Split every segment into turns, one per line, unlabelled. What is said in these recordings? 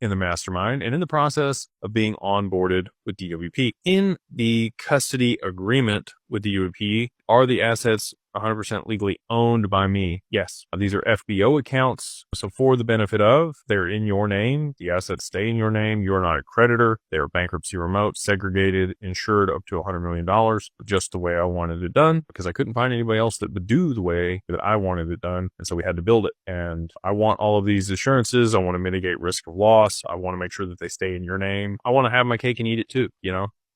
in the mastermind and in the process of being onboarded with DWP. In the custody agreement with DWP, are the assets 100% legally owned by me? Yes. These are FBO accounts. So for the benefit of, they're in your name. The assets stay in your name. You're not a creditor. They're bankruptcy remote, segregated, insured up to $100 million, just the way I wanted it done, because I couldn't find anybody else that would do the way that I wanted it done. And so we had to build it. And I want all of these assurances. I want to mitigate risk of loss. I want to make sure that they stay in your name. I want to have my cake and eat it too,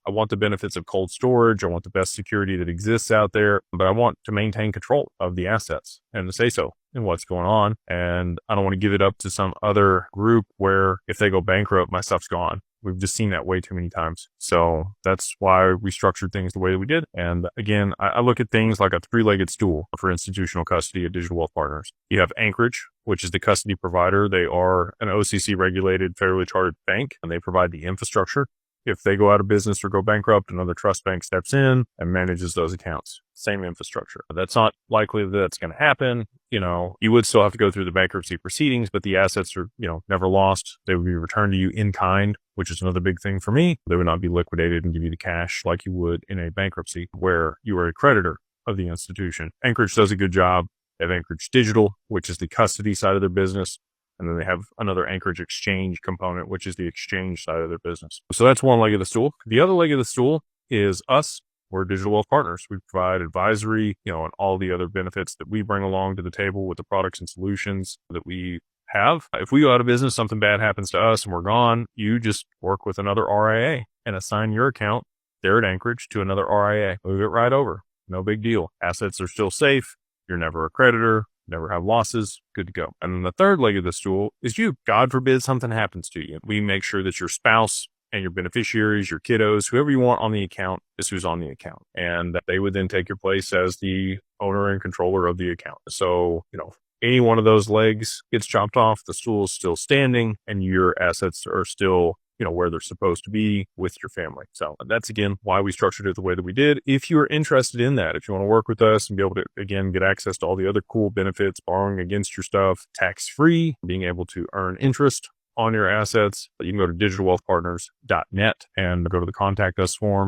I want the benefits of cold storage. I want the best security that exists out there, but I want to maintain control of the assets and to say so in what's going on. And I don't want to give it up to some other group where if they go bankrupt, my stuff's gone. We've just seen that way too many times. So that's why we structured things the way that we did. And again, I look at things like a three-legged stool for institutional custody at Digital Wealth Partners. You have Anchorage, which is the custody provider. They are an OCC regulated, federally chartered bank, and they provide the infrastructure. If they go out of business or go bankrupt, another trust bank steps in and manages those accounts. Same infrastructure. That's not likely that that's going to happen. You would still have to go through the bankruptcy proceedings, but the assets are, never lost. They would be returned to you in kind, which is another big thing for me. They would not be liquidated and give you the cash like you would in a bankruptcy where you are a creditor of the institution. Anchorage does a good job. They have Anchorage Digital, which is the custody side of their business. And then they have another Anchorage Exchange component, which is the exchange side of their business. So that's one leg of the stool. The other leg of the stool is us. We're Digital Wealth Partners. We provide advisory, and all the other benefits that we bring along to the table with the products and solutions that we have. If we go out of business, something bad happens to us and we're gone, you just work with another RIA and assign your account there at Anchorage to another RIA. Move it right over. No big deal. Assets are still safe. You're never a creditor. Never have losses, good to go. And then the third leg of the stool is you. God forbid something happens to you. We make sure that your spouse and your beneficiaries, your kiddos, whoever you want on the account is who's on the account. And they would then take your place as the owner and controller of the account. So, any one of those legs gets chopped off, the stool is still standing and your assets are still where they're supposed to be with your family. So that's, again, why we structured it the way that we did. If you're interested in that, if you want to work with us and be able to, again, get access to all the other cool benefits, borrowing against your stuff, tax-free, being able to earn interest on your assets, you can go to digitalwealthpartners.net and go to the contact us form.